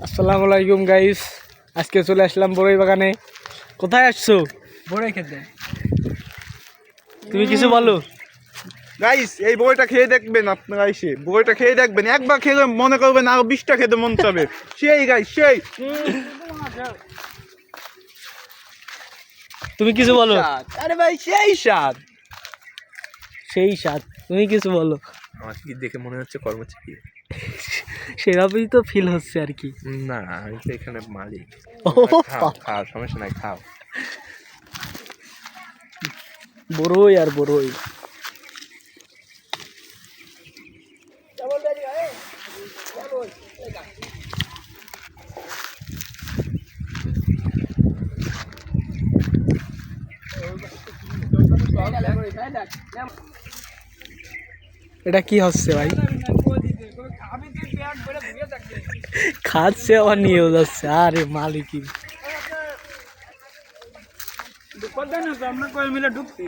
আসসালামু আলাইকুম গাইস, আজকে চলে আসলাম বড়ই বাগানে। কোথায় আসছো? বড়ই খেতে। তুমি কিছু বলো। গাইস, এই বইটা খেয়ে দেখবেন আপনারা, এসে বইটা খেয়ে দেখবেন, একবার খেলে মনে করবেন আরো 20টা খেতে মন চাবে। সেই গাইস, সেই তুমি কিছু বলো। আরে ভাই সেই স্বাদ। সেই স্বাদ, তুমি কিছু বলো। আমার কি দেখে মনে হচ্ছে কর্মচারী? সেরকমই তো ফিল হচ্ছে আর কি। না, আমি তো এখানে মালিক। ও খাও খাও, সমস্যা নাই, খাও। বড়ই আর বড়ই। এটা কি হচ্ছে ভাই? খাচ্ছে আবার নিয়েও যাচ্ছে। আরে মালিক আমরা কয় মিলে ঢুকছি।